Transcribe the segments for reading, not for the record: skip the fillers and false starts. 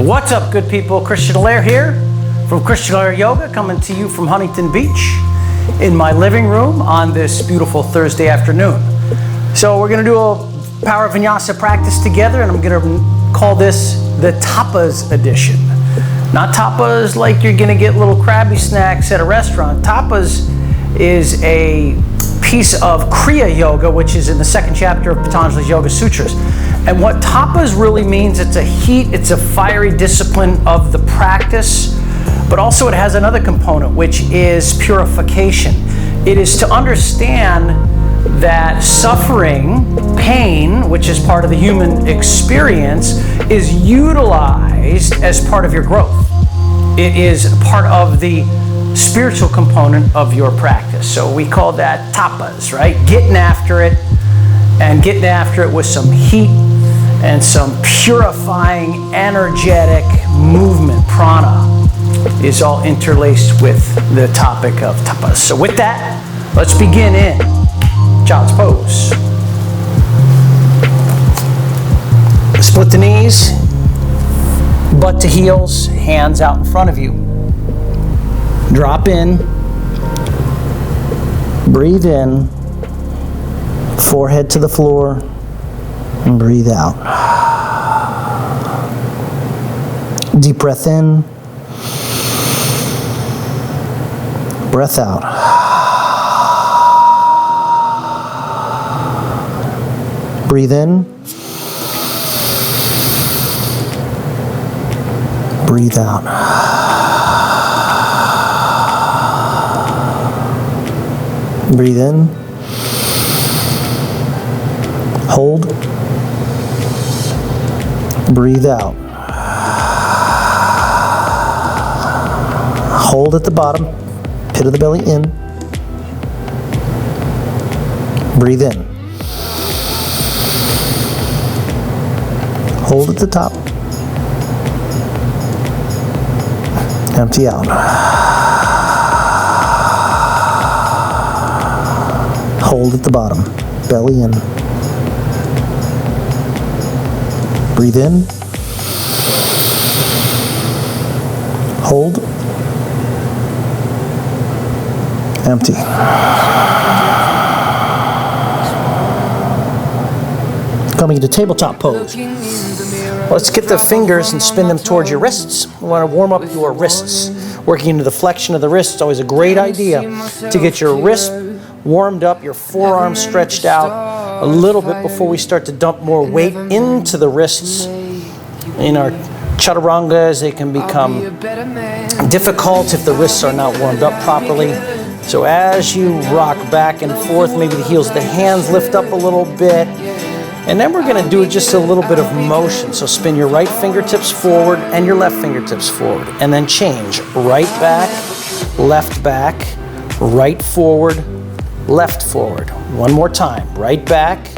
What's up, good people? Christian Allaire here from Christian Allaire Yoga, coming to you from Huntington Beach in my living room on this beautiful Thursday afternoon. So we're going to do a power vinyasa practice together, and I'm going to call this the TAPAS edition. Not tapas like you're going to get little Krabby snacks at a restaurant. Tapas is a piece of Kriya Yoga, which is in the second chapter of Patanjali's Yoga Sutras. And what tapas really means, it's a heat, it's a fiery discipline of the practice, but also it has another component, which is purification. It is to understand that suffering, pain, which is part of the human experience, is utilized as part of your growth. It is part of the spiritual component of your practice. So we call that tapas, right? Getting after it, and getting after it with some heat and some purifying, energetic movement. Prana is all interlaced with the topic of tapas. So with that, let's begin in child's pose. Split the knees, butt to heels, hands out in front of you. Drop in, breathe in, forehead to the floor, and breathe out. Deep breath in, breath out. Breathe in, breathe out. Breathe in, hold, breathe out. Hold at the bottom, pit of the belly in, breathe in. Hold at the top, empty out. Hold at the bottom, belly in. Breathe in. Hold. Empty. Coming to tabletop pose. Let's get the fingers and spin them towards your wrists. We want to warm up your wrists. Working into the flexion of the wrist is always a great idea to get your wrist warmed up, your forearms stretched out a little bit before we start to dump more weight into the wrists. In our chaturangas, they can become difficult if the wrists are not warmed up properly. So as you rock back and forth, maybe the heels of the hands lift up a little bit. And then we're going to do just a little bit of motion. So spin your right fingertips forward and your left fingertips forward. And then change. Right back, right forward, left forward. One more time. Right back,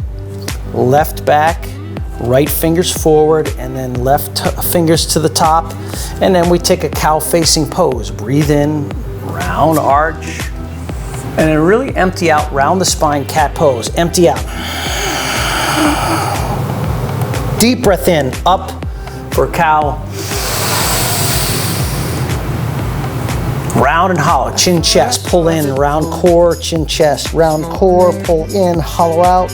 right fingers forward, and then left fingers to the top. And then we take a cow facing pose. Breathe in, round arch, and then really empty out, round the spine, cat pose. Empty out. Deep breath in, up for cow. Round and hollow, chin, chest, pull in, round core, chin, chest, round core, pull in, hollow out.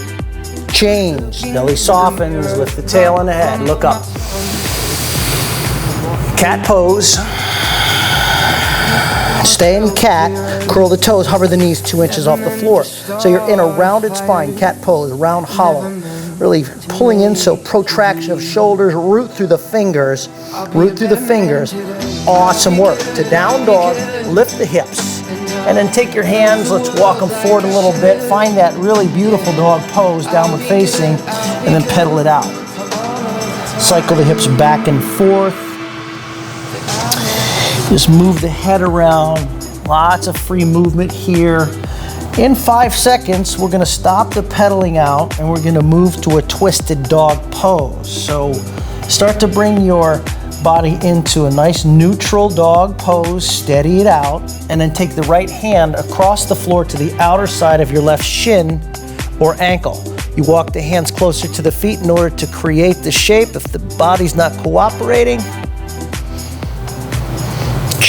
Change, belly softens, lift the tail and the head, look up. Cat pose. Stay in cat, curl the toes, hover the knees 2 inches off the floor. So you're in a rounded spine, cat pose, round hollow. Really pulling in, so protraction of shoulders, root through the fingers, Awesome work. To down dog, lift the hips. And then take your hands, let's walk them forward a little bit. Find that really beautiful dog pose, downward facing, and then pedal it out. Cycle the hips back and forth. Just move the head around. Lots of free movement here. In 5 seconds, we're going to stop the pedaling out and we're going to move to a twisted dog pose. So start to bring your body into a nice neutral dog pose, steady it out, and then take the right hand across the floor to the outer side of your left shin or ankle. You walk the hands closer to the feet in order to create the shape. If the body's not cooperating,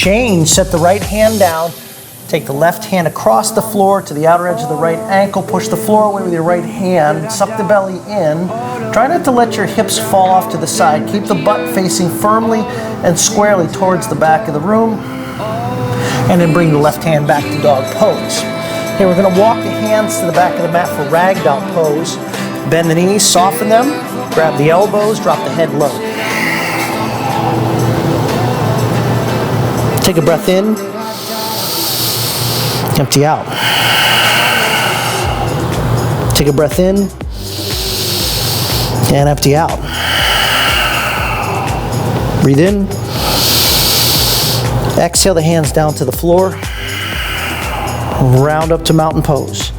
Change, set the right hand down. Take the left hand across the floor to the outer edge of the right ankle. Push the floor away with your right hand. Suck the belly in. Try not to let your hips fall off to the side. Keep the butt facing firmly and squarely towards the back of the room. And then bring the left hand back to dog pose. Okay, we're going to walk the hands to the back of the mat for ragdoll pose. Bend the knees, soften them. Grab the elbows, drop the head low. Take a breath in. Empty out. Take a breath in and empty out. Breathe in. Exhale the hands down to the floor. Round up to mountain pose.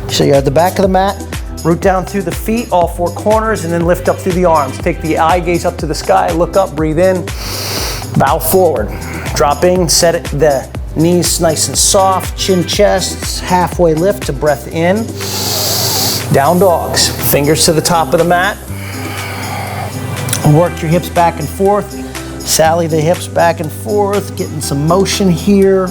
So you're at the back of the mat, root down through the feet, all four corners, and then lift up through the arms. Take the eye gaze up to the sky, look up, breathe in, bow forward. Dropping, set it, the knees nice and soft, chin, chest, halfway lift to breath in. Down dogs, fingers to the top of the mat. Work your hips back and forth. Sally the hips back and forth, getting some motion here.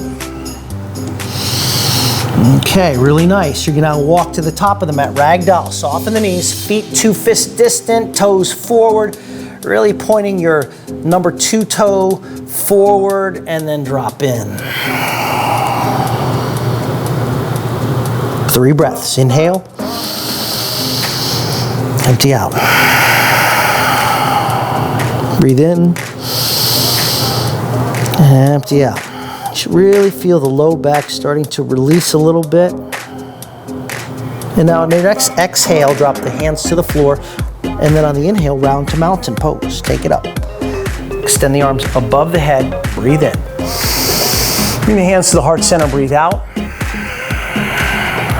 Okay, really nice. You're gonna walk to the top of the mat, ragdoll. Soften the knees, feet 2 fists distant, toes forward. Really pointing your number 2 toe forward and then drop in. 3 breaths. Inhale. Empty out. Breathe in. Empty out. You should really feel the low back starting to release a little bit. And now on your next exhale, drop the hands to the floor. And then on the inhale, round to mountain pose. Take it up. Extend the arms above the head. Breathe in. Bring the hands to the heart center. Breathe out.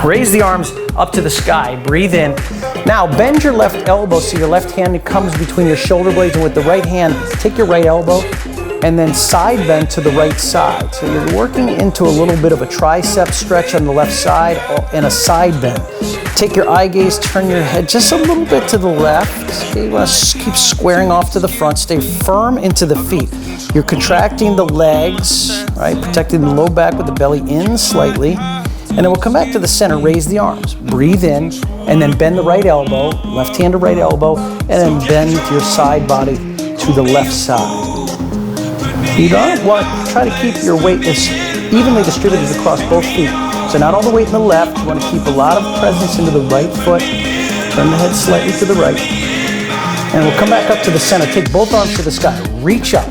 Raise the arms up to the sky. Breathe in. Now bend your left elbow so your left hand comes between your shoulder blades, and with the right hand, take your right elbow and then side bend to the right side. So you're working into a little bit of a tricep stretch on the left side and a side bend. Take your eye gaze, turn your head just a little bit to the left. Okay, you want to keep squaring off to the front. Stay firm into the feet. You're contracting the legs, right? Protecting the low back with the belly in slightly. And then we'll come back to the center, raise the arms. Breathe in, and then bend the right elbow, left hand to right elbow, and then bend your side body to the left side. You don't want to try to keep your weight as evenly distributed across both feet. So not all the weight in the left, you want to keep a lot of presence into the right foot. Turn the head slightly to the right. And we'll come back up to the center. Take both arms to the sky. Reach up.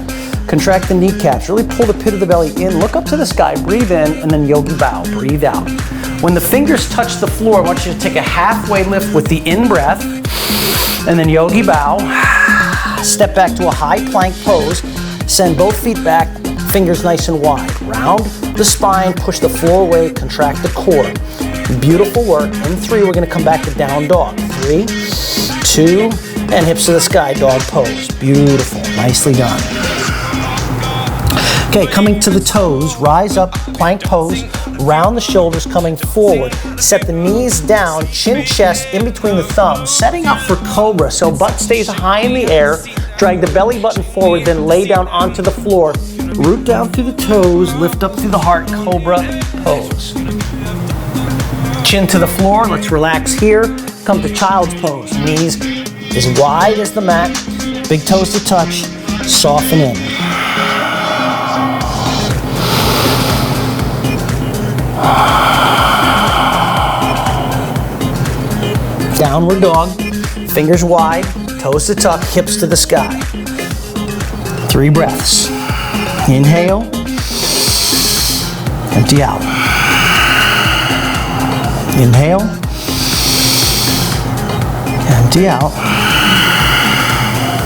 Contract the kneecaps. Really pull the pit of the belly in. Look up to the sky. Breathe in, and then yogi bow. Breathe out. When the fingers touch the floor, I want you to take a halfway lift with the in-breath, and then yogi bow. Step back to a high plank pose. Send both feet back, fingers nice and wide. Round the spine, push the floor away, contract the core. Beautiful work. In 3, we're going to come back to down dog. 3, 2, and hips to the sky, dog pose. Beautiful. Nicely done. Okay, coming to the toes, rise up, plank pose, round the shoulders, coming forward. Set the knees down, chin, chest, in between the thumbs, setting up for cobra. So butt stays high in the air. Drag the belly button forward, then lay down onto the floor. Root down through the toes, lift up through the heart, cobra pose. Chin to the floor, let's relax here. Come to child's pose. Knees as wide as the mat, big toes to touch, soften in. Downward dog, fingers wide, toes to tuck, hips to the sky. 3 breaths. Inhale, empty out. Inhale, empty out.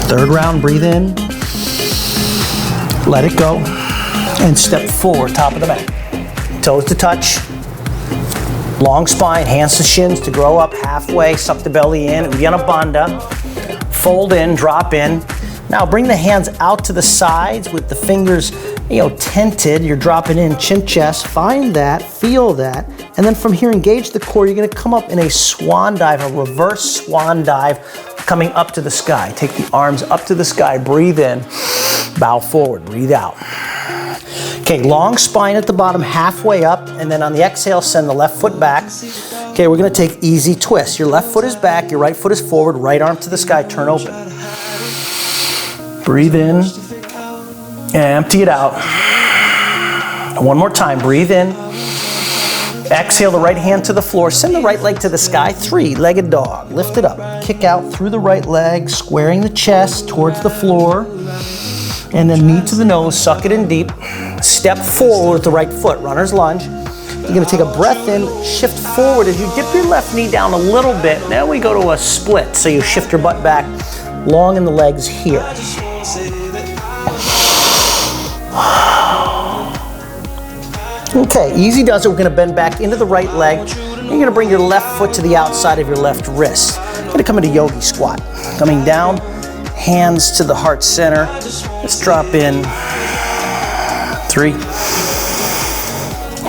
3rd round, breathe in, let it go, and step forward, top of the mat. Toes to touch. Long spine, hands to shins to grow up halfway, suck the belly in, Uddiyana Bandha. Fold in, drop in. Now bring the hands out to the sides with the fingers, tented. You're dropping in, chin, chest. Find that, feel that. And then from here, engage the core. You're gonna come up in a swan dive, a reverse swan dive, coming up to the sky. Take the arms up to the sky, breathe in, bow forward, breathe out. Okay, long spine at the bottom, halfway up, and then on the exhale, send the left foot back. Okay, we're gonna take easy twists. Your left foot is back, your right foot is forward, right arm to the sky, turn open. Breathe in, empty it out. One more time, breathe in. Exhale the right hand to the floor, send the right leg to the sky, three-legged dog. Lift it up, kick out through the right leg, squaring the chest towards the floor, and then knee to the nose, suck it in deep. Step forward with the right foot, runner's lunge. You're gonna take a breath in, shift forward as you dip your left knee down a little bit. Now we go to a split, so you shift your butt back, long in the legs here. Okay, easy does it. We're gonna bend back into the right leg. You're gonna bring your left foot to the outside of your left wrist. You're gonna come into yogi squat. Coming down, hands to the heart center. Let's drop in. 3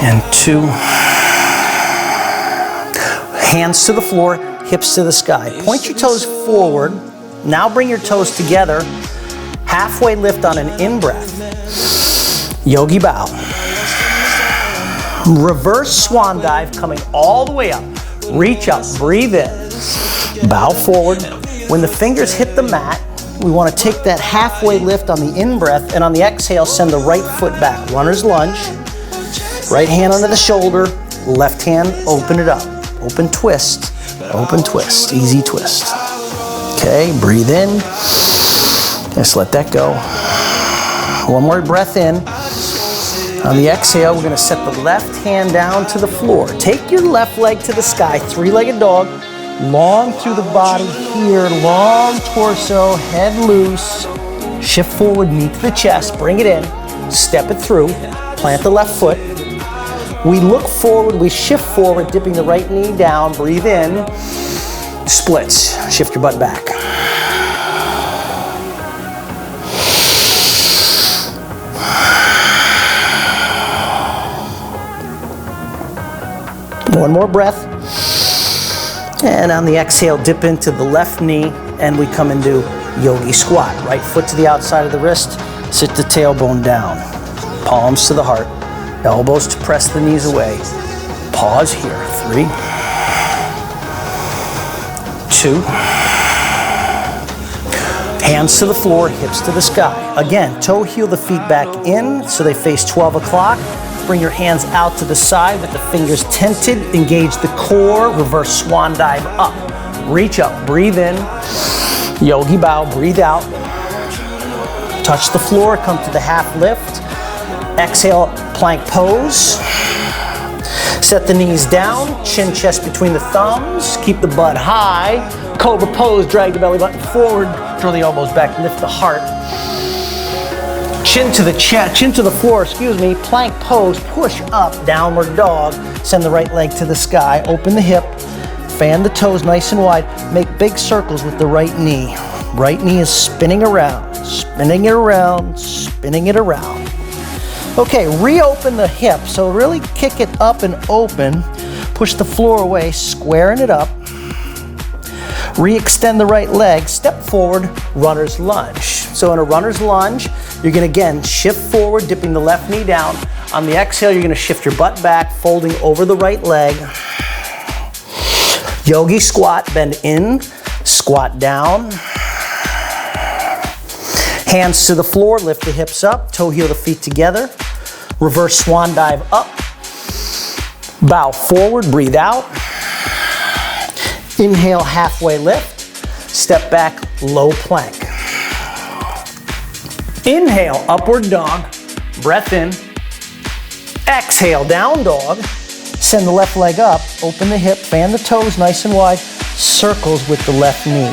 and 2. Hands to the floor, hips to the sky. Point your toes forward. Now bring your toes together. Halfway lift on an in-breath. Yogi bow. Reverse swan dive, coming all the way up. Reach up, breathe in. Bow forward. When the fingers hit the mat, we want to take that halfway lift on the in-breath, and on the exhale, send the right foot back. Runner's lunge. Right hand under the shoulder, left hand, open it up. Open twist, easy twist. Okay, breathe in. Just let that go. One more breath in. On the exhale, we're gonna set the left hand down to the floor. Take your left leg to the sky, three-legged dog. Long through the body here, long torso, head loose. Shift forward, knee to the chest, bring it in. Step it through, plant the left foot. We look forward, we shift forward, dipping the right knee down, breathe in. Splits, shift your butt back. One more breath. And on the exhale, dip into the left knee, and we come into yogi squat. Right foot to the outside of the wrist, sit the tailbone down. Palms to the heart, elbows to press the knees away. Pause here, 3, 2. Hands to the floor, hips to the sky. Again, toe heel the feet back in so they face 12 o'clock. Bring your hands out to the side with the fingers tented. Engage the core. Reverse swan dive up. Reach up. Breathe in. Yogi bow. Breathe out. Touch the floor. Come to the half lift. Exhale. Plank pose. Set the knees down. Chin chest between the thumbs. Keep the butt high. Cobra pose. Drag the belly button forward. Draw the elbows back. Lift the heart. Chin to the chest, chin to the floor, plank pose, push up, downward dog. Send the right leg to the sky, open the hip, fan the toes nice and wide. Make big circles with the right knee. Right knee is spinning around, spinning it around, spinning it around. Okay, reopen the hip, so really kick it up and open. Push the floor away, squaring it up. Re-extend the right leg, step forward, runner's lunge. So in a runner's lunge, you're gonna again shift forward, dipping the left knee down. On the exhale, you're gonna shift your butt back, folding over the right leg. Yogi squat, bend in, squat down. Hands to the floor, lift the hips up, toe heel the feet together. Reverse swan dive up. Bow forward, breathe out. Inhale, halfway lift. Step back, low plank. Inhale, upward dog. Breath in. Exhale, down dog. Send the left leg up. Open the hip, fan the toes nice and wide. Circles with the left knee.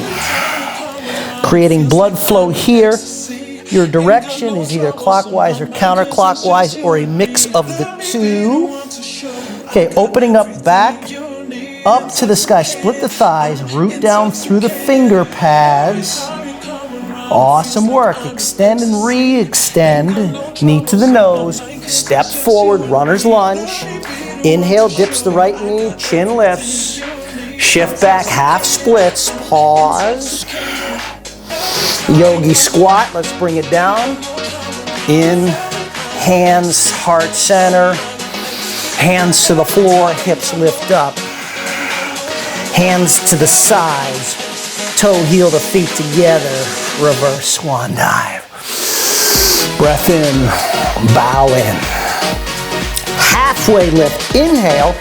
Creating blood flow here. Your direction is either clockwise or counterclockwise or a mix of the two. Okay, opening up back. Up to the sky, split the thighs, root down through the finger pads. Awesome work. Extend and re-extend. Knee to the nose. Step forward, runner's lunge. Inhale, dips the right knee, chin lifts. Shift back, half splits. Pause. Yogi squat. Let's bring it down. In, hands, heart center, hands to the floor, hips lift up, hands to the sides, toe, heel, the feet together, reverse swan dive. Breath in, bow in. Halfway lift, inhale,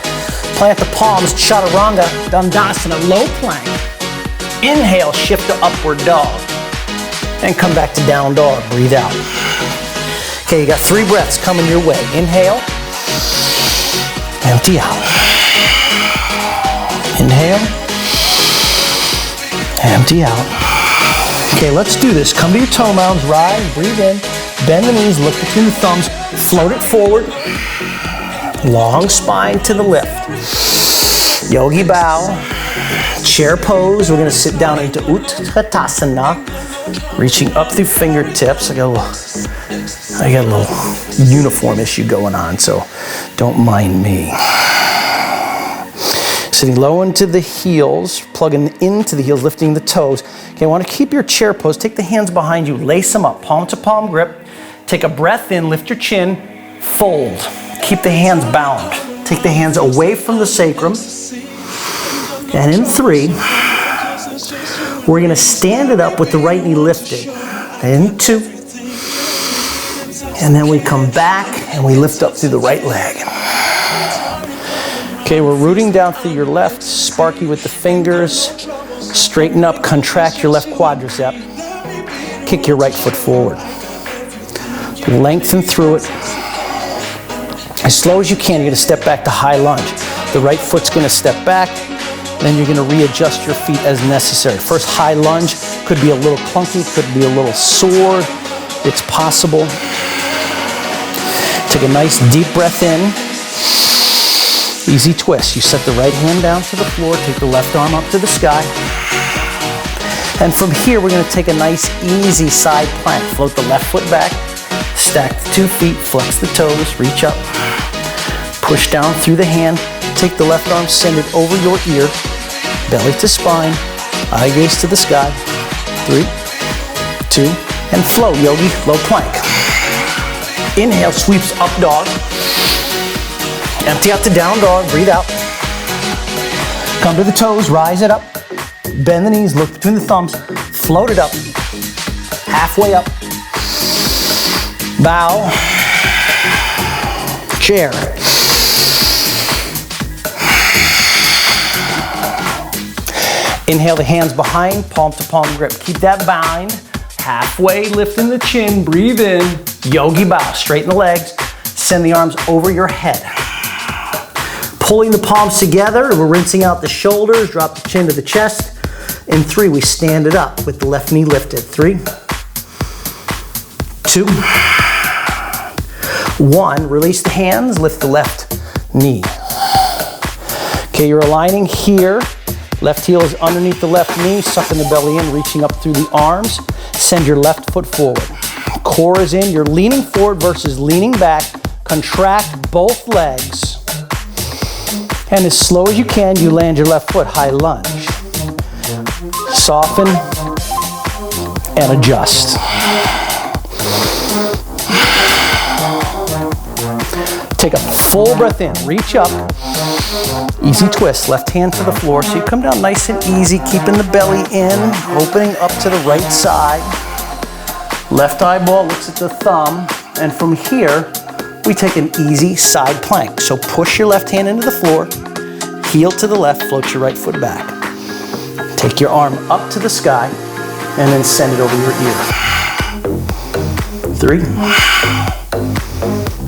plant the palms, chaturanga, dandasana, low plank. Inhale, shift to upward dog. And come back to down dog, breathe out. Okay, you got 3 breaths coming your way. Inhale, empty out. Inhale, empty out. Okay, let's do this. Come to your toe mounds, rise, breathe in, bend the knees, look between the thumbs, float it forward. Long spine to the lift. Yogi bow, chair pose. We're gonna sit down into Utkatasana, reaching up through fingertips. I got a little uniform issue going on, so don't mind me. Sitting low into the heels, plugging into the heels, lifting the toes. Okay, I want to keep your chair pose. Take the hands behind you, lace them up, palm to palm grip. Take a breath in, lift your chin, fold. Keep the hands bound. Take the hands away from the sacrum. And in 3, we're going to stand it up with the right knee lifted. In 2. And then we come back and we lift up through the right leg. Okay, we're rooting down through your left, sparky with the fingers. Straighten up, contract your left quadricep. Kick your right foot forward. Lengthen through it. As slow as you can, you're going to step back to high lunge. The right foot's going to step back, then you're going to readjust your feet as necessary. First high lunge could be a little clunky, could be a little sore. It's possible. Take a nice deep breath in. Easy twist. You set the right hand down to the floor, take the left arm up to the sky. And from here, we're going to take a nice easy side plank. Float the left foot back, stack the 2 feet, flex the toes, reach up. Push down through the hand, take the left arm, send it over your ear, belly to spine, eye gaze to the sky. 3, 2, and flow, yogi, low plank. Inhale, sweeps up dog. Empty out to down dog, breathe out. Come to the toes, rise it up. Bend the knees, look between the thumbs, float it up. Halfway up. Bow. Chair. Inhale the hands behind, palm to palm grip. Keep that bind. Halfway, lifting the chin, breathe in. Yogi bow, straighten the legs. Send the arms over your head. Pulling the palms together, we're rinsing out the shoulders, drop the chin to the chest. In 3, we stand it up with the left knee lifted. 3, 2, 1. Release the hands, lift the left knee. Okay, you're aligning here. Left heel is underneath the left knee, sucking the belly in, reaching up through the arms. Send your left foot forward. Core is in, you're leaning forward versus leaning back. Contract both legs. And as slow as you can, you land your left foot, high lunge. Soften and adjust. Take a full breath in, reach up. Easy twist, left hand to the floor. So you come down nice and easy, keeping the belly in, opening up to the right side. Left eyeball looks at the thumb. And from here, we take an easy side plank. So push your left hand into the floor, heel to the left, float your right foot back. Take your arm up to the sky, and then send it over your ear. 3,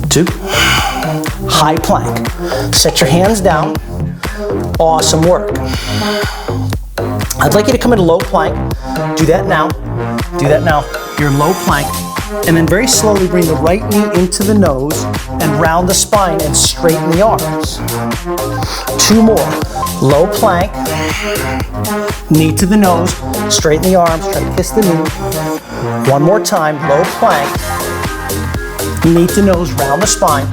2, high plank. Set your hands down. Awesome work. I'd like you to come into low plank. Do that now. Do that now. Your low plank. And then very slowly bring the right knee into the nose and round the spine and straighten the arms. 2 more. Low plank. Knee to the nose. Straighten the arms. Try to kiss the knee. 1 more time. Low plank. Knee to nose. Round the spine.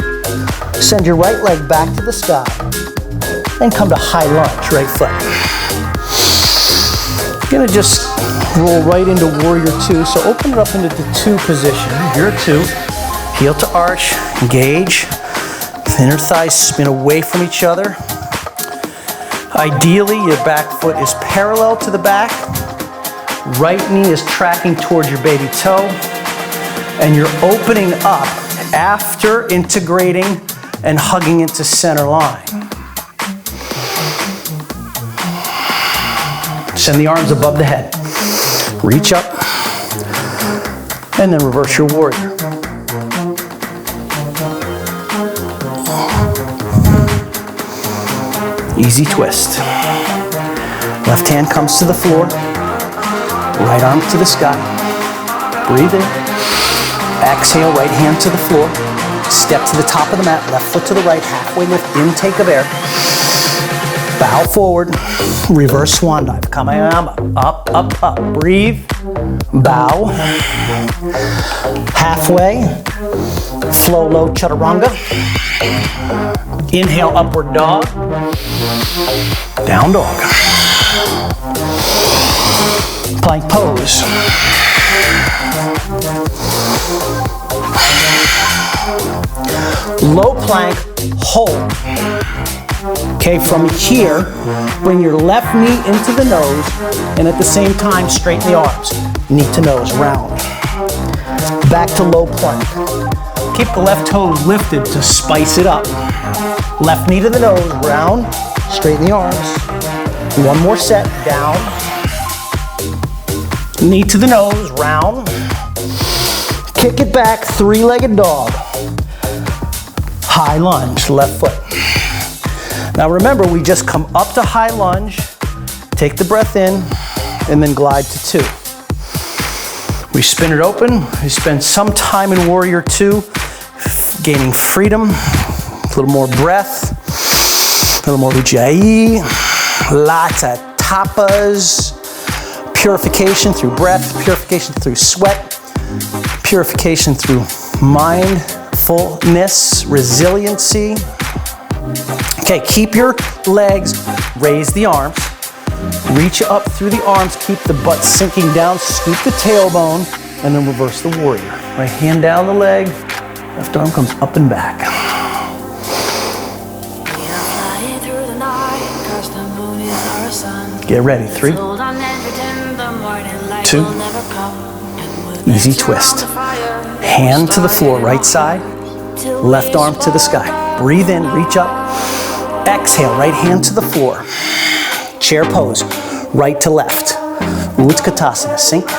Send your right leg back to the sky. And come to high lunge. Right foot. You're going to just roll right into warrior 2. So open it up into the 2 position. You're 2. Heel to arch, engage. The inner thighs spin away from each other. Ideally, your back foot is parallel to the back. Right knee is tracking towards your baby toe. And you're opening up after integrating and hugging into center line. Send the arms above the head. Reach up, and then reverse your warrior. Easy twist. Left hand comes to the floor. Right arm to the sky. Breathe in. Exhale, right hand to the floor. Step to the top of the mat, left foot to the right, halfway lift, intake of air. Bow forward, reverse swan dive. Kamayama, up, up, up. Breathe, bow. Halfway, flow low chaturanga. Inhale, upward dog. Down dog. Plank pose. Low plank, hold. Okay, from here, bring your left knee into the nose, and at the same time, straighten the arms. Knee to nose, round. Back to low plank. Keep the left toes lifted to spice it up. Left knee to the nose, round, straighten the arms. One more set, down. Knee to the nose, round. Kick it back, three-legged dog. High lunge, left foot. Now remember, we just come up to high lunge, take the breath in, and then glide to two. We spin it open. We spend some time in Warrior Two, gaining freedom, a little more breath, a little more Ujjayi, lots of tapas, purification through breath, purification through sweat, purification through mindfulness, resiliency. Okay, keep your legs, raise the arms, reach up through the arms, keep the butt sinking down, scoop the tailbone, and then reverse the warrior. Right hand down the leg, left arm comes up and back. Get ready, 3, 2, easy twist. Hand to the floor, right side, left arm to the sky. Breathe in, reach up. Exhale, right hand to the floor. Chair pose, right to left. Utkatasana, sink.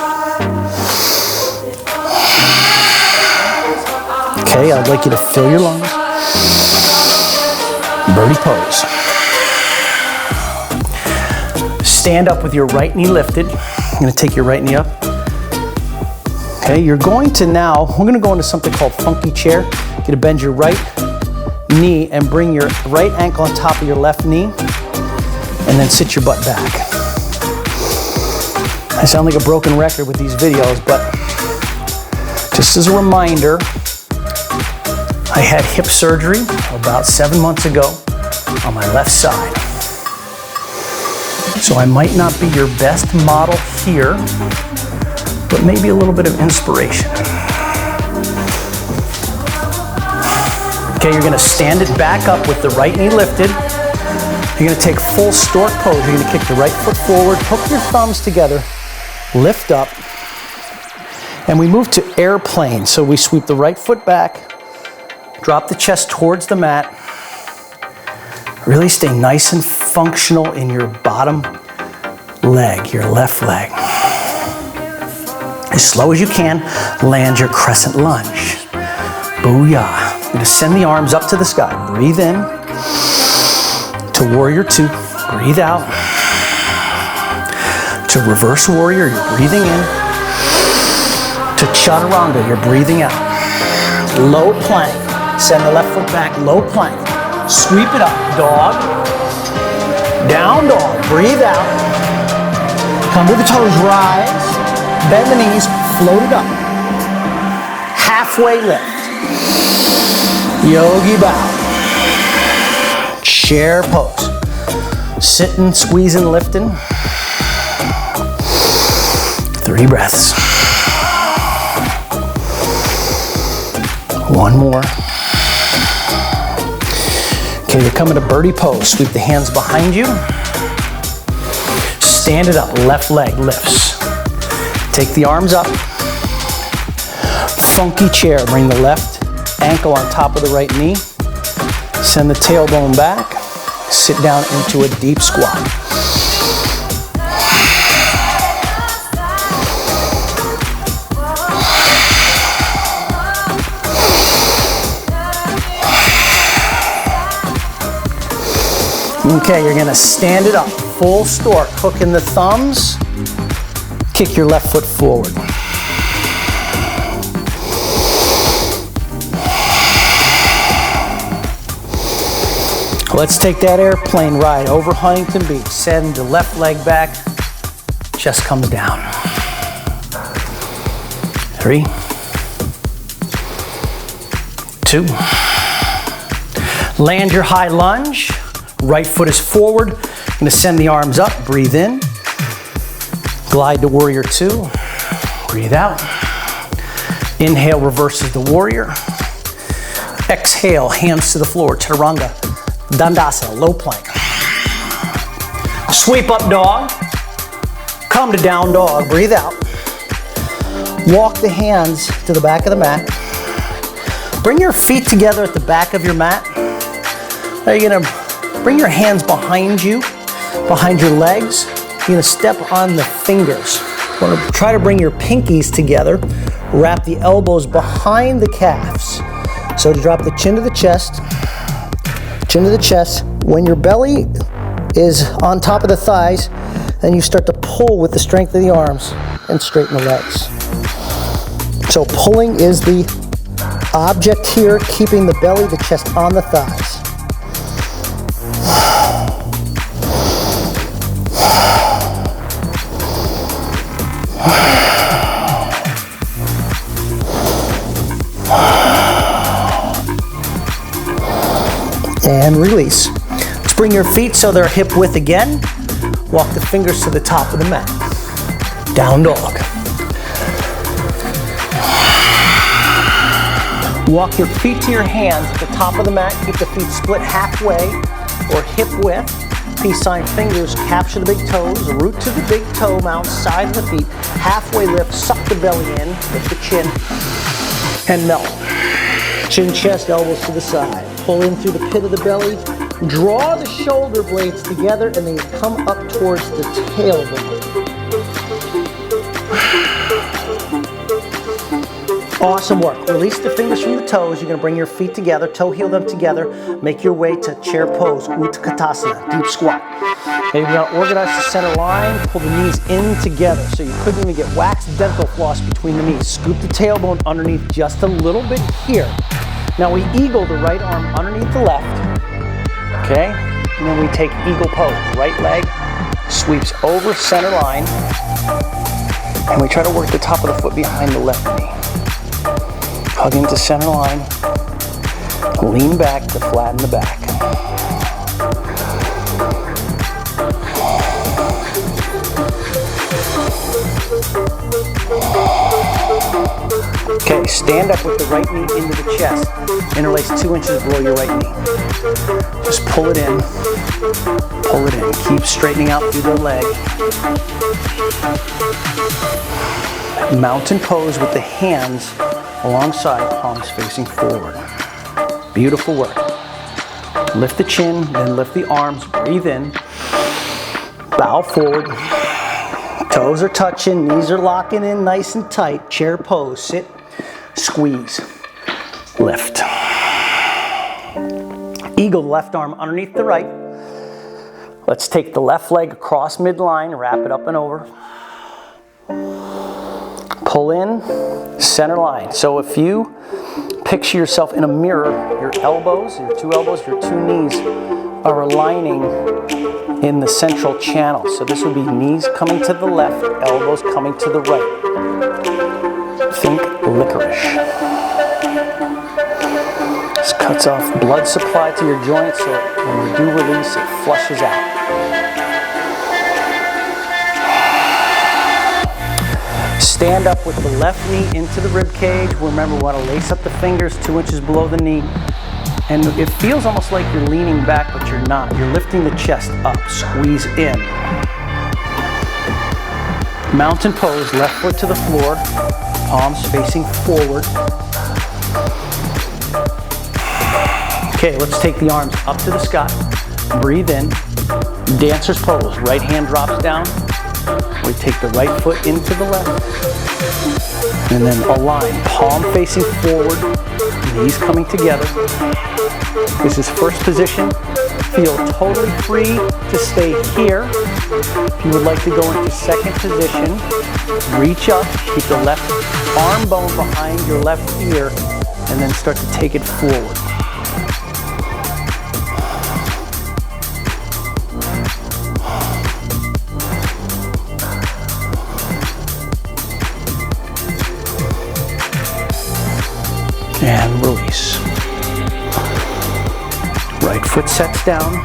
Okay, I'd like you to fill your lungs. Birdie pose. Stand up with your right knee lifted. You're gonna take your right knee up. Okay, you're going to now, we're gonna go into something called funky chair. You're gonna bend your right knee and bring your right ankle on top of your left knee, and then sit your butt back. I sound like a broken record with these videos, but just as a reminder, I had hip surgery about 7 months ago on my left side. So I might not be your best model here, but maybe a little bit of inspiration. Okay, you're gonna stand it back up with the right knee lifted. You're gonna take full stork pose. You're gonna kick the right foot forward, hook your thumbs together, lift up, and we move to airplane. So we sweep the right foot back, drop the chest towards the mat. Really stay nice and functional in your bottom leg, your left leg. As slow as you can, land your crescent lunge. Booyah. You're gonna send the arms up to the sky. Breathe in to Warrior Two. Breathe out to Reverse Warrior. You're breathing in to Chaturanga. You're breathing out. Low plank. Send the left foot back. Low plank. Sweep it up. Dog. Down dog. Breathe out. Come to the toes. Rise. Bend the knees. Float it up. Halfway lift. Yogi bow. Chair pose. Sitting, squeezing, lifting. 3 breaths. One more. Okay, you're coming to birdie pose. Sweep the hands behind you. Stand it up, left leg lifts. Take the arms up. Funky chair, bring the left ankle on top of the right knee. Send the tailbone back. Sit down into a deep squat. Okay, you're gonna stand it up, full stork, hooking the thumbs, kick your left foot forward. Let's take that airplane ride over Huntington Beach. Send the left leg back, chest comes down. 3, 2. Land your high lunge. Right foot is forward. You're gonna send the arms up, breathe in. Glide to warrior 2. Breathe out. Inhale, reverses the warrior. Exhale, hands to the floor, chaturanga. Dandasana, low plank. Sweep up dog. Come to down dog, breathe out. Walk the hands to the back of the mat. Bring your feet together at the back of your mat. Now you're gonna bring your hands behind you, behind your legs. You're gonna step on the fingers. You're gonna try to bring your pinkies together. Wrap the elbows behind the calves. So to drop the chin to the chest, chin to the chest. When your belly is on top of the thighs, then you start to pull with the strength of the arms and straighten the legs. So pulling is the object here, keeping the belly, the chest on the thighs. And release. Let's bring your feet so they're hip width again. Walk the fingers to the top of the mat. Down dog. Walk your feet to your hands at the top of the mat. Keep the feet split halfway or hip width. Peace sign fingers, capture the big toes, root to the big toe mound, side of the feet. Halfway lift, suck the belly in, lift the chin, and melt. Chin, chest, elbows to the side. Pull in through the pit of the belly. Draw the shoulder blades together and then come up towards the tailbone. Awesome work. Release the fingers from the toes. You're going to bring your feet together, toe heel them together. Make your way to chair pose, Utkatasana, deep squat. Okay, you're going to organize the center line, pull the knees in together. So you couldn't even get waxed dental floss between the knees. Scoop the tailbone underneath just a little bit here. Now we eagle the right arm underneath the left, okay? And then we take eagle pose. Right leg sweeps over center line, and we try to work the top of the foot behind the left knee. Hug into center line, lean back to flatten the back. Okay, stand up with the right knee into the chest. Interlace 2 inches below your right knee. Just pull it in. Pull it in. Keep straightening out through the leg. Mountain pose with the hands alongside, palms facing forward. Beautiful work. Lift the chin, then lift the arms. Breathe in. Bow forward. Toes are touching, knees are locking in nice and tight. Chair pose, sit, squeeze, lift. Eagle, left arm underneath the right. Let's take the left leg across midline, wrap it up and over. Pull in, center line. So if you picture yourself in a mirror, your elbows, your two knees are aligning in the central channel. So this would be knees coming to the left, elbows coming to the right. Think licorice. This cuts off blood supply to your joints, so when you do release, it flushes out. Stand up with the left knee into the rib cage. Remember, we want to lace up the fingers 2 inches below the knee. And it feels almost like you're leaning back, but you're not. You're lifting the chest up. Squeeze in. Mountain pose, left foot to the floor. Palms facing forward. Okay, let's take the arms up to the sky. Breathe in. Dancer's pose. Right hand drops down. We take the right foot into the left. And then align. Palm facing forward. Knees coming together. This is first position. Feel totally free to stay here. If you would like to go into second position, reach up, keep the left arm bone behind your left ear, and then start to take it forward. And release. Right foot sets down.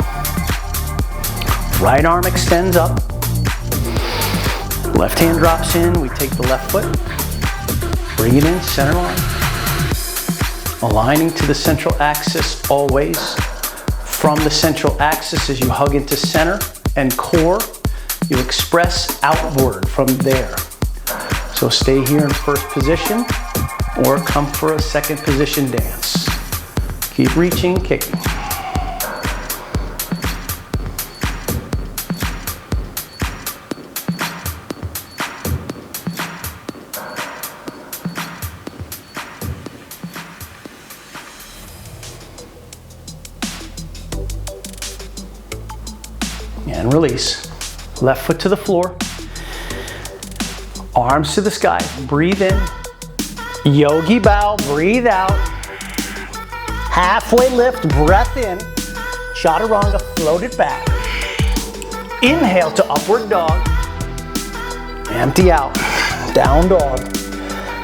Right arm extends up. Left hand drops in. We take the left foot. Bring it in, center line. Aligning to the central axis always. From the central axis as you hug into center and core, you express outward from there. So stay here in first position or come for a second position dance. Keep reaching, kicking. And release. Left foot to the floor. Arms to the sky. Breathe in. Yogi bow. Breathe out. Halfway lift. Breath in. Chaturanga. Float it back. Inhale to upward dog. Empty out. Down dog.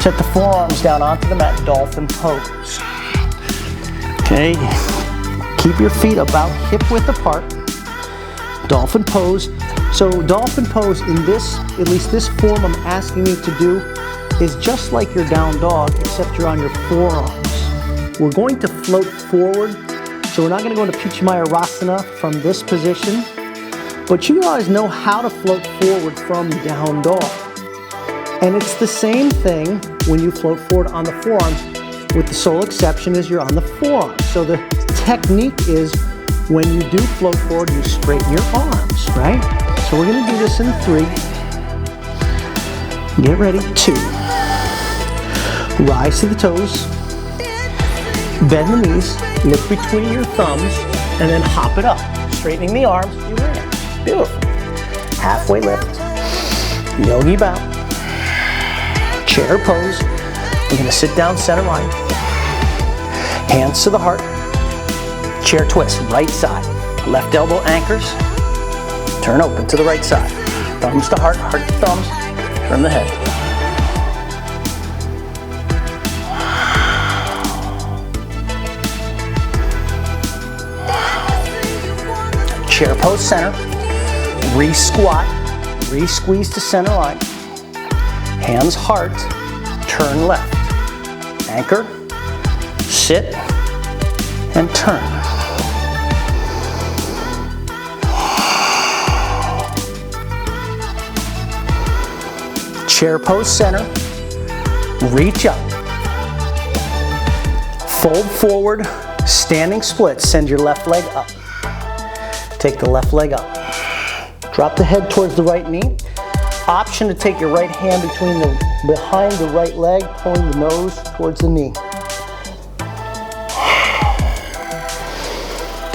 Set the forearms down onto the mat. Dolphin pose. Okay. Keep your feet about hip width apart. Dolphin pose. So dolphin pose in this, at least this form I'm asking you to do, is just like your down dog, except you're on your forearms. We're going to float forward, so we're not going to go into Pichamayurasana from this position, but you guys know how to float forward from down dog. And it's the same thing when you float forward on the forearms, with the sole exception is you're on the forearms. So the technique is when you do float forward, you straighten your arms, right? So we're gonna do this in 3. Get ready, 2. Rise to the toes. Bend the knees, look between your thumbs, and then hop it up. Straightening the arms, you land. Beautiful. Halfway lift. Yogi bow. Chair pose. We're gonna sit down center line. Hands to the heart. Chair twist, right side. Left elbow anchors. Turn open to the right side. Thumbs to heart, heart to thumbs. Turn the head. Chair pose center. Re-squat. Re-squeeze to center line. Hands heart. Turn left. Anchor. Sit. And turn. Chair pose center, reach up, fold forward, standing split, send your left leg up. Take the left leg up. Drop the head towards the right knee. Option to take your right hand behind the right leg, pulling the nose towards the knee.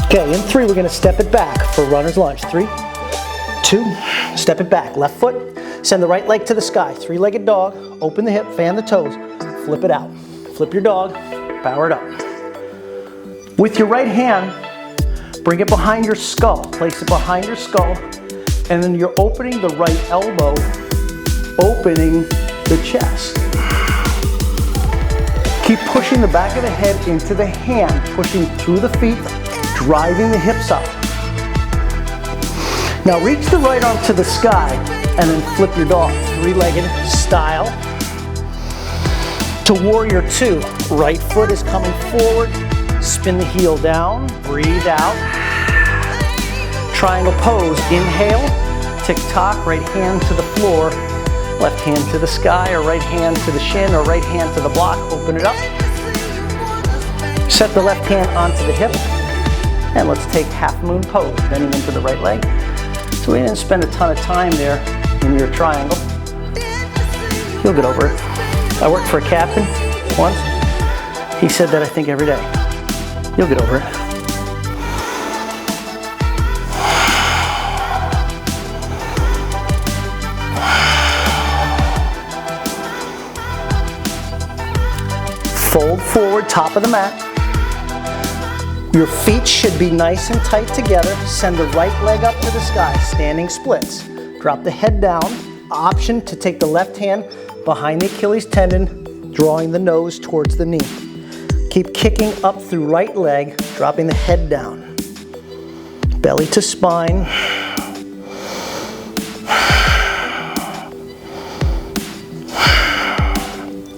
Okay, in 3, we're gonna step it back for runner's lunge. 3, 2, step it back. Left foot. Send the right leg to the sky. 3-legged dog. Open the hip, fan the toes. Flip it out. Flip your dog, power it up. With your right hand, bring it behind your skull. Place it behind your skull. And then you're opening the right elbow, opening the chest. Keep pushing the back of the head into the hand, pushing through the feet, driving the hips up. Now reach the right arm to the sky and then flip your dog, three-legged style. To warrior two, right foot is coming forward, spin the heel down, breathe out. Triangle pose, inhale, tick-tock, right hand to the floor, left hand to the sky, or right hand to the shin, or right hand to the block, open it up. Set the left hand onto the hip, and let's take half moon pose, bending into the right leg. So we didn't spend a ton of time there in your triangle. You'll get over it. I worked for a captain once. He said that I think every day. You'll get over it. Fold forward, top of the mat. Your feet should be nice and tight together. Send the right leg up to the sky, standing splits. Drop the head down. Option to take the left hand behind the Achilles tendon, drawing the nose towards the knee. Keep kicking up through right leg, dropping the head down. Belly to spine.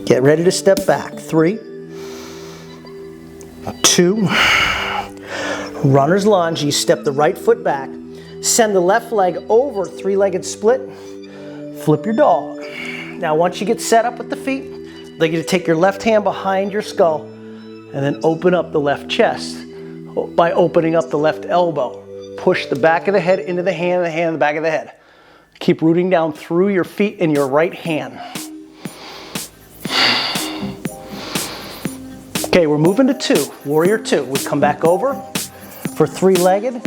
Get ready to step back. 3, 2, runner's lunge. You step the right foot back. Send the left leg over, three-legged split. Flip your dog. Now once you get set up with the feet, I'd like you to take your left hand behind your skull and then open up the left chest by opening up the left elbow. Push the back of the head into the hand in the back of the head. Keep rooting down through your feet and your right hand. Okay, we're moving to 2, warrior 2. We come back over for three-legged.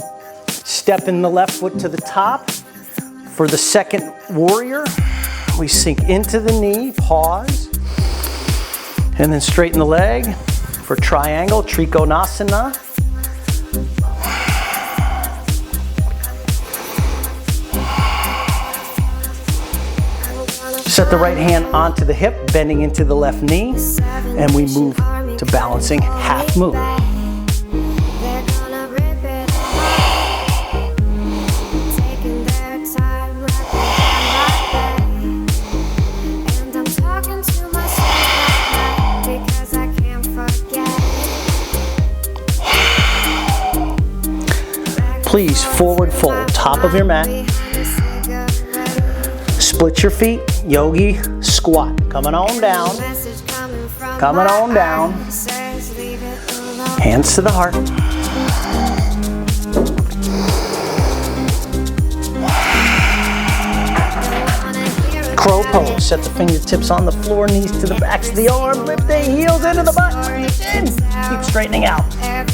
Step in the left foot to the top. For the second warrior, we sink into the knee, pause, and then straighten the leg. For triangle, Trikonasana. Set the right hand onto the hip, bending into the left knee, and we move to balancing half moon. Please forward fold, top of your mat. Split your feet, yogi squat. Coming on down. Coming on down. Hands to the heart. Crow pose. Set the fingertips on the floor, knees to the backs of the arm. Lift the heels into the butt. Reach in. Keep straightening out.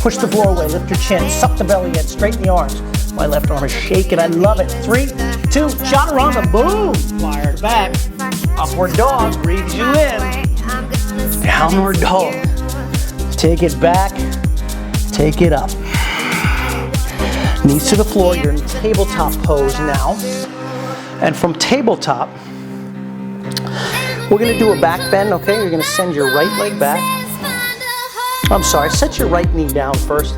Push the floor away. Lift your chin. Suck the belly in. Straighten the arms. My left arm is shaking. I love it. 3, 2, chaturanga. Boom. Fire back. Upward dog. Breathes you in. Downward dog. Take it back. Take it up. Knees to the floor. You're in tabletop pose now. And from tabletop, we're going to do a back bend, okay? You're going to send your right leg back. I'm sorry, set your right knee down first.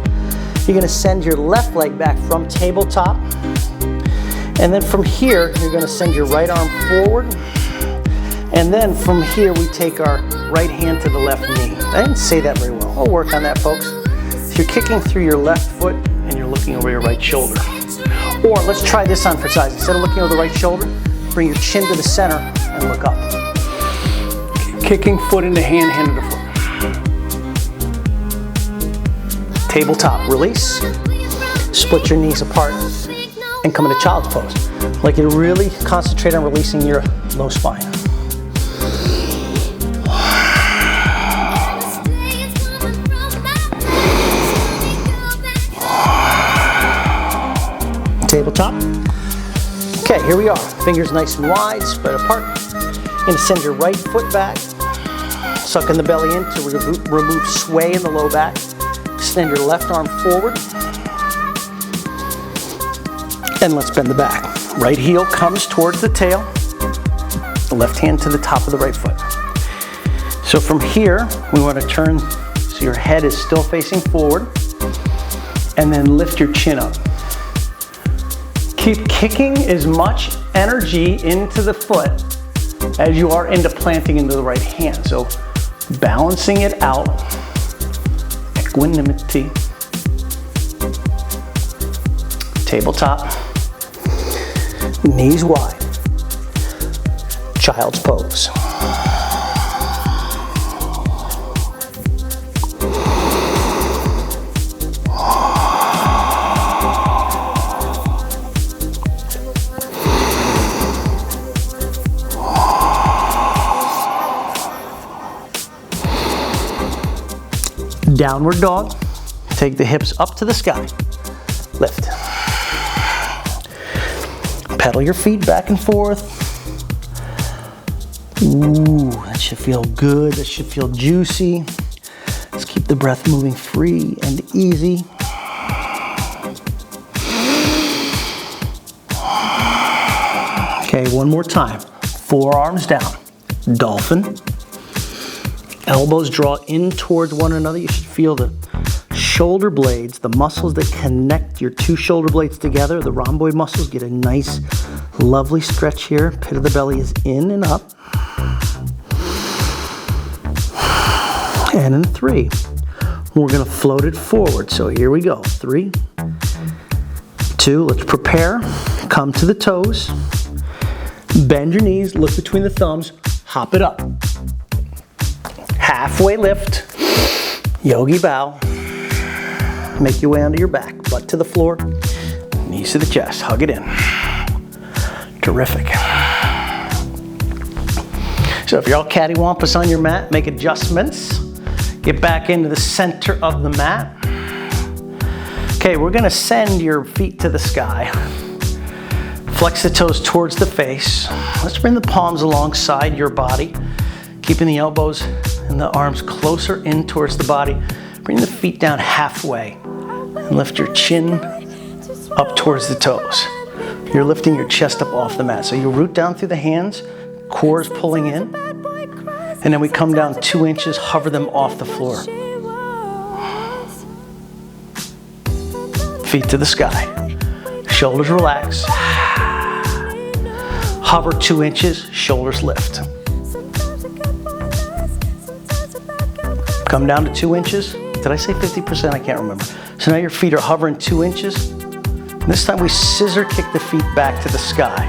You're going to send your left leg back from tabletop. And then from here, you're going to send your right arm forward. And then from here, we take our right hand to the left knee. I didn't say that very well. I'll work on that, folks. So you're kicking through your left foot and you're looking over your right shoulder. Or let's try this on for size. Instead of looking over the right shoulder, bring your chin to the center and look up. Kicking foot into hand, hand to the foot. Tabletop, release. Split your knees apart and come into child's pose. I'd like you to really concentrate on releasing your low spine. Tabletop. Okay, here we are. Fingers nice and wide, spread apart. You're going to send your right foot back. Suck in the belly in to remove sway in the low back. Extend your left arm forward. And let's bend the back. Right heel comes towards the tail. The left hand to the top of the right foot. So from here, we want to turn so your head is still facing forward. And then lift your chin up. Keep kicking as much energy into the foot as you are into planting into the right hand. So balancing it out, equanimity, tabletop, knees wide, child's pose. Downward dog. Take the hips up to the sky. Lift. Pedal your feet back and forth. Ooh, that should feel good. That should feel juicy. Let's keep the breath moving free and easy. Okay, one more time. Forearms down. Dolphin. Elbows draw in towards one another. You should feel the shoulder blades, the muscles that connect your two shoulder blades together, the rhomboid muscles, get a nice, lovely stretch here. Pit of the belly is in and up. And in 3, we're gonna float it forward. So here we go. 3, 2, let's prepare. Come to the toes. Bend your knees, look between the thumbs, hop it up. Halfway lift, yogi bow. Make your way onto your back, butt to the floor, knees to the chest, hug it in. Terrific. So if you're all cattywampus on your mat, make adjustments. Get back into the center of the mat. Okay, we're gonna send your feet to the sky. Flex the toes towards the face. Let's bring the palms alongside your body, keeping the elbows and the arms closer in towards the body. Bring the feet down halfway and lift your chin up towards the toes. You're lifting your chest up off the mat. So you root down through the hands, core is pulling in, and then we come down 2 inches, hover them off the floor. Feet to the sky. Shoulders relax. Hover 2 inches, shoulders lift. Come down to 2 inches. Did I say 50%? I can't remember. So now your feet are hovering 2 inches. This time we scissor kick the feet back to the sky.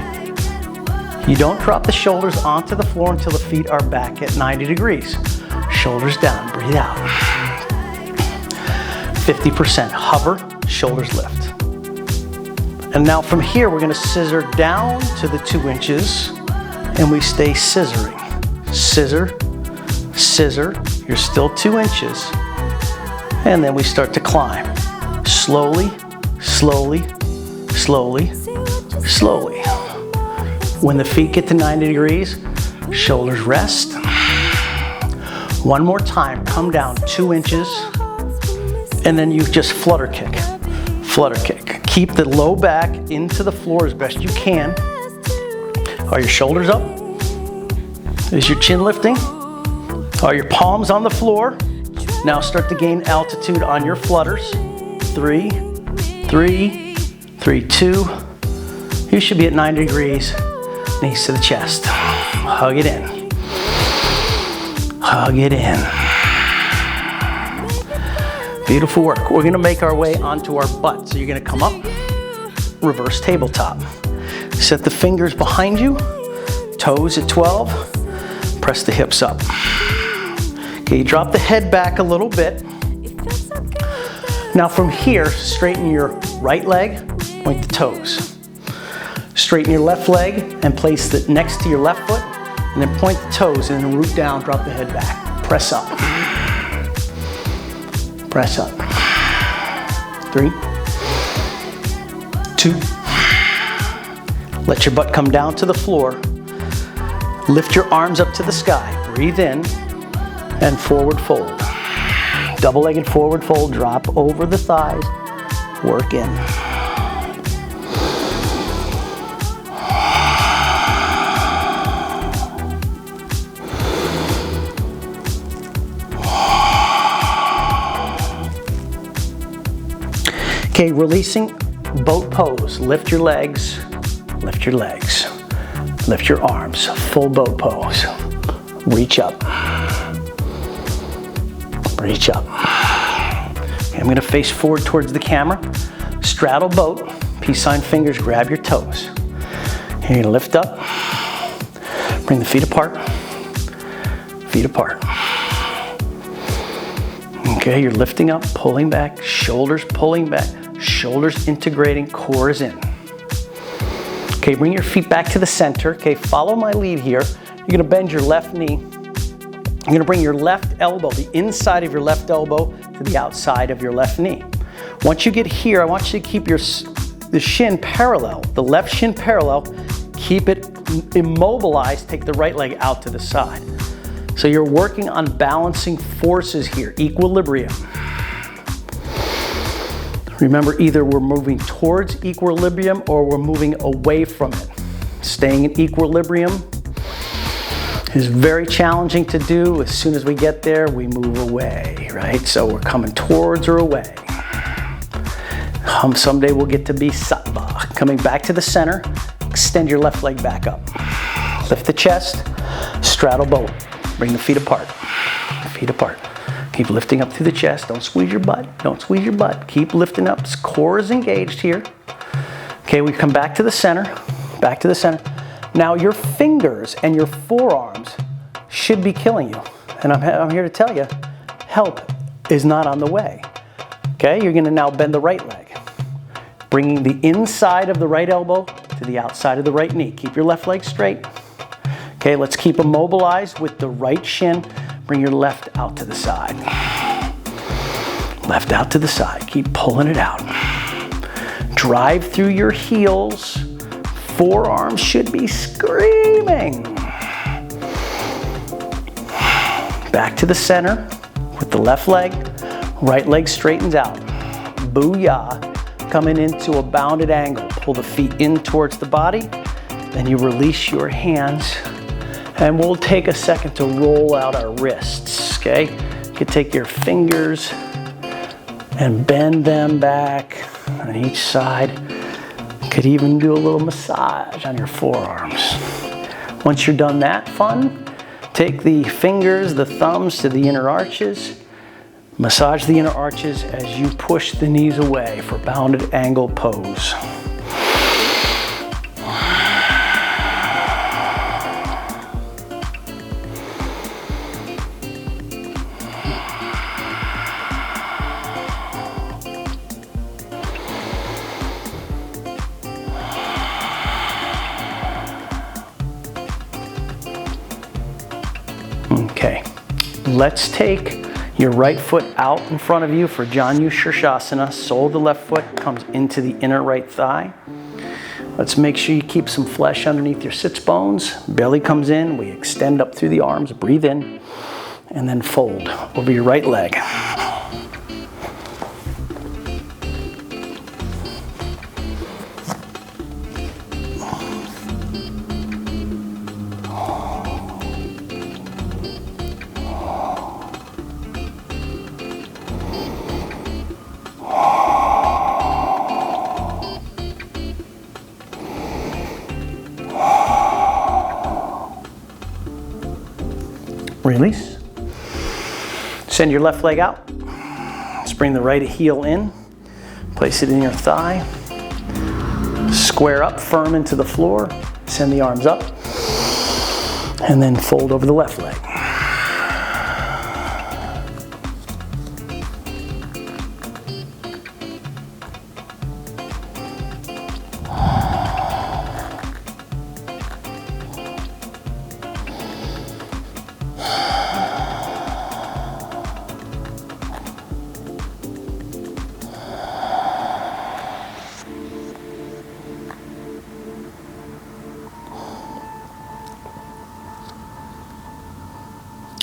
You don't drop the shoulders onto the floor until the feet are back at 90 degrees. Shoulders down, breathe out. 50%, hover, shoulders lift. And now from here, we're gonna scissor down to the 2 inches and we stay scissoring. Scissor, scissor, you're still 2 inches. And then we start to climb. Slowly, slowly, slowly, slowly. When the feet get to 90 degrees, shoulders rest. One more time, come down 2 inches, and then you just flutter kick. Flutter kick. Keep the low back into the floor as best you can. Are your shoulders up? Is your chin lifting? Are your palms on the floor? Now start to gain altitude on your flutters. 3, 3, 3, 2. You should be at 90 degrees. Knees to the chest. Hug it in. Hug it in. Beautiful work. We're gonna make our way onto our butt. So you're gonna come up, reverse tabletop. Set the fingers behind you, toes at 12, press the hips up. Okay, you drop the head back a little bit. Now from here, straighten your right leg, point the toes. Straighten your left leg and place it next to your left foot, and then point the toes and then root down, drop the head back. Press up. Press up. 3, 2. Let your butt come down to the floor. Lift your arms up to the sky. Breathe in and forward fold. Double-legged forward fold, drop over the thighs, work in. Okay, releasing boat pose. Lift your legs, lift your legs. Lift your arms, full boat pose. Reach up. Reach up. Okay, I'm gonna face forward towards the camera. Straddle boat, peace sign fingers, grab your toes. You're gonna lift up, bring the feet apart, feet apart. Okay, you're lifting up, pulling back, shoulders pulling back, shoulders integrating, core is in. Okay, bring your feet back to the center. Okay, follow my lead here. You're gonna bend your left knee. You're gonna bring your left elbow, the inside of your left elbow to the outside of your left knee. Once you get here, I want you to keep the shin parallel, the left shin parallel. Keep it immobilized, take the right leg out to the side. So you're working on balancing forces here, equilibrium. Remember, either we're moving towards equilibrium or we're moving away from it. Staying in equilibrium is very challenging to do. As soon as we get there, we move away, right? So we're coming towards or away. Someday we'll get to be sattva. Coming back to the center, extend your left leg back up. Lift the chest, straddle boat. Bring the feet apart, feet apart. Keep lifting up through the chest. Don't squeeze your butt. Don't squeeze your butt. Keep lifting up. Core is engaged here. Okay, we come back to the center. Back to the center. Now your fingers and your forearms should be killing you. And I'm here to tell you, help is not on the way. Okay, you're gonna now bend the right leg. Bringing the inside of the right elbow to the outside of the right knee. Keep your left leg straight. Okay, let's keep immobilized with the right shin. Bring your left out to the side. Left out to the side. Keep pulling it out. Drive through your heels. Forearms should be screaming. Back to the center with the left leg. Right leg straightens out. Booyah. Coming into a bounded angle. Pull the feet in towards the body. Then you release your hands. And we'll take a second to roll out our wrists, okay? You can take your fingers and bend them back on each side. You could even do a little massage on your forearms. Once you're done that fun, take the fingers, the thumbs to the inner arches. Massage the inner arches as you push the knees away for bounded angle pose. Okay, let's take your right foot out in front of you for Janu Shirshasana. Sole of the left foot comes into the inner right thigh. Let's make sure you keep some flesh underneath your sits bones. Belly comes in, we extend up through the arms, breathe in, and then fold over your right leg. Release. Send your left leg out. Let's bring the right heel in. Place it in your thigh. Square up, firm into the floor. Send the arms up. And then fold over the left leg.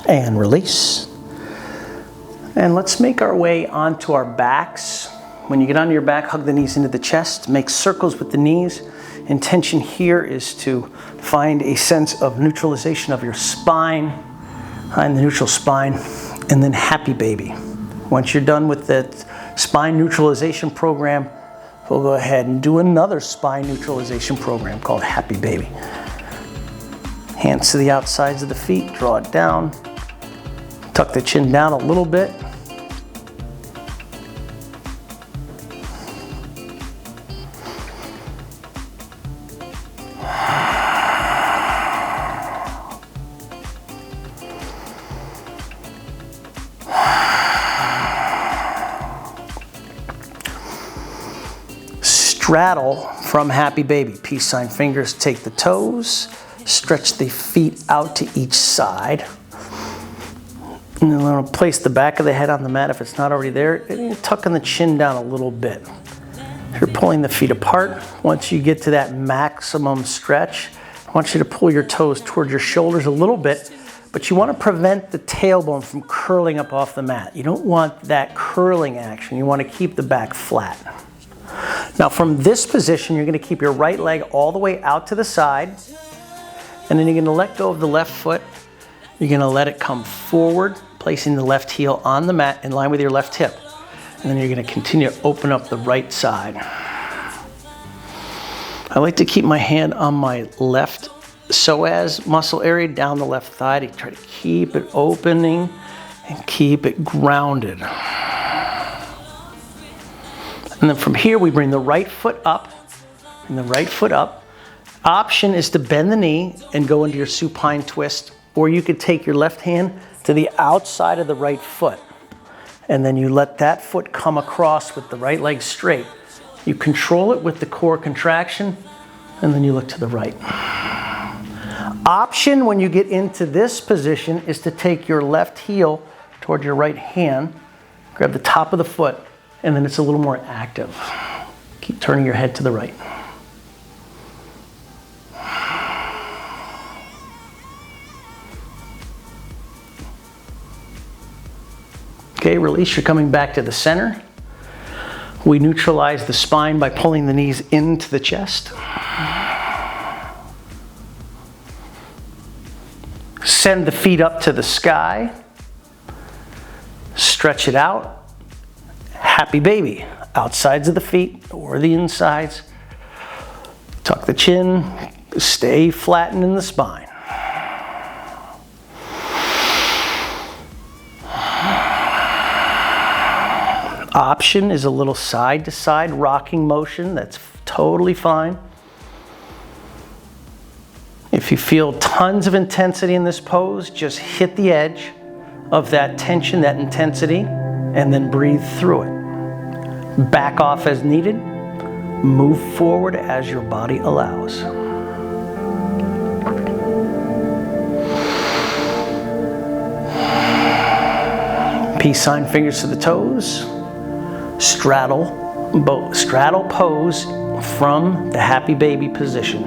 And release. And let's make our way onto our backs. When you get onto your back, hug the knees into the chest, make circles with the knees. Intention here is to find a sense of neutralization of your spine, and the neutral spine, and then happy baby. Once you're done with the spine neutralization program, we'll go ahead and do another spine neutralization program called Happy Baby. Hands to the outsides of the feet, draw it down, tuck the chin down a little bit. Straddle from Happy Baby. Peace sign fingers take the toes, stretch the feet out to each side. And then I'm going to place the back of the head on the mat if it's not already there. And you're tucking the chin down a little bit. You're pulling the feet apart. Once you get to that maximum stretch, I want you to pull your toes towards your shoulders a little bit, but you want to prevent the tailbone from curling up off the mat. You don't want that curling action. You want to keep the back flat. Now from this position, you're going to keep your right leg all the way out to the side, and then you're going to let go of the left foot. You're going to let it come forward, placing the left heel on the mat in line with your left hip. And then you're going to continue to open up the right side. I like to keep my hand on my left psoas muscle area down the left thigh to try to keep it opening and keep it grounded. And then from here, we bring the right foot up and the right foot up. Option is to bend the knee and go into your supine twist, or you could take your left hand to the outside of the right foot. And then you let that foot come across with the right leg straight. You control it with the core contraction, and then you look to the right. Option when you get into this position is to take your left heel toward your right hand, grab the top of the foot, and then it's a little more active. Keep turning your head to the right. Okay, release, you're coming back to the center. We neutralize the spine by pulling the knees into the chest. Send the feet up to the sky. Stretch it out. Happy Baby. Outsides of the feet or the insides. Tuck the chin. Stay flattened in the spine. Option is a little side to side rocking motion. That's totally fine. If you feel tons of intensity in this pose, just hit the edge of that tension, that intensity, and then breathe through it. Back off as needed. Move forward as your body allows. Peace sign fingers to the toes. Straddle pose from the Happy Baby position.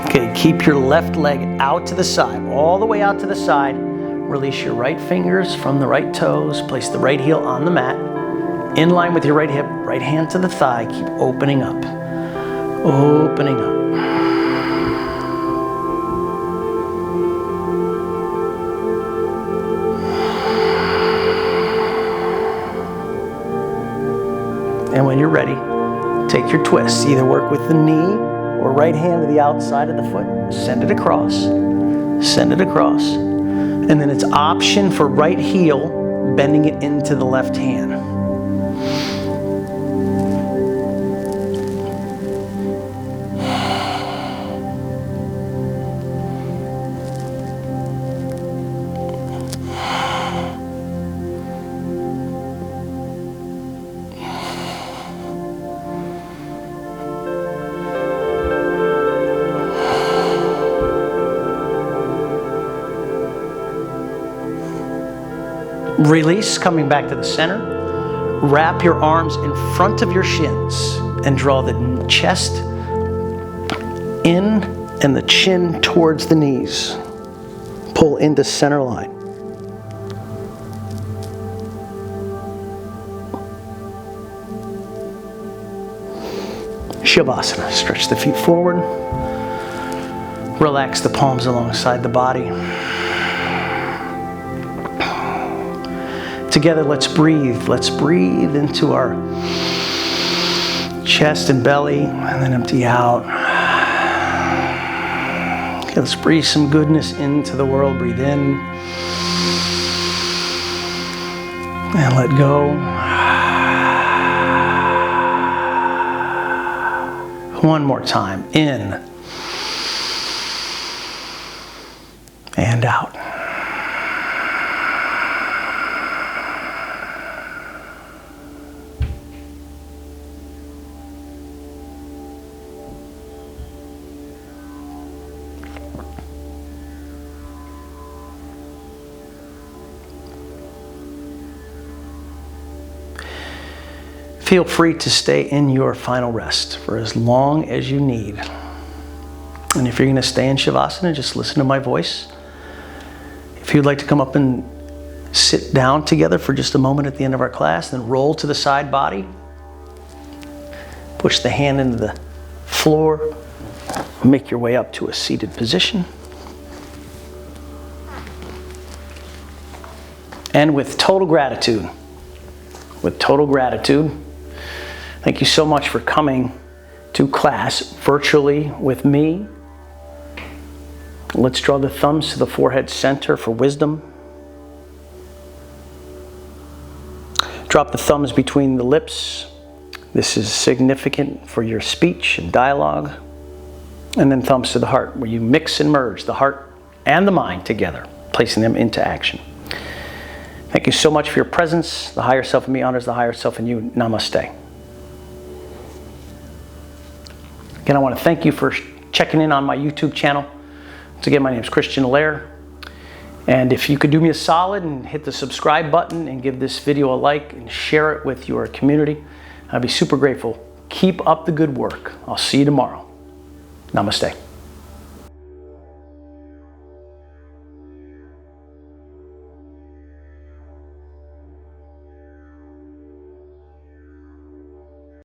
Okay, keep your left leg out to the side, all the way out to the side. Release your right fingers from the right toes. Place the right heel on the mat. In line with your right hip, right hand to the thigh. Keep opening up. Opening up. And when you're ready, take your twists. Either work with the knee or right hand to the outside of the foot. Send it across. Send it across. And then it's option for right heel, bending it into the left hand. Release, coming back to the center. Wrap your arms in front of your shins and draw the chest in and the chin towards the knees. Pull into center line. Shavasana. Stretch the feet forward. Relax the palms alongside the body. Together, let's breathe. Let's breathe into our chest and belly, and then empty out. Okay, let's breathe some goodness into the world. Breathe in. And let go. One more time. In. And out. Feel free to stay in your final rest for as long as you need. And if you're going to stay in Shavasana, just listen to my voice. If you'd like to come up and sit down together for just a moment at the end of our class, then roll to the side body. Push the hand into the floor. Make your way up to a seated position. And with total gratitude, thank you so much for coming to class virtually with me. Let's draw the thumbs to the forehead center for wisdom. Drop the thumbs between the lips. This is significant for your speech and dialogue. And then thumbs to the heart, where you mix and merge the heart and the mind together, placing them into action. Thank you so much for your presence. The higher self in me honors the higher self in you. Namaste. Again, I want to thank you for checking in on my YouTube channel. Once again, my name is Christian Allaire. And if you could do me a solid and hit the subscribe button and give this video a like and share it with your community, I'd be super grateful. Keep up the good work. I'll see you tomorrow. Namaste.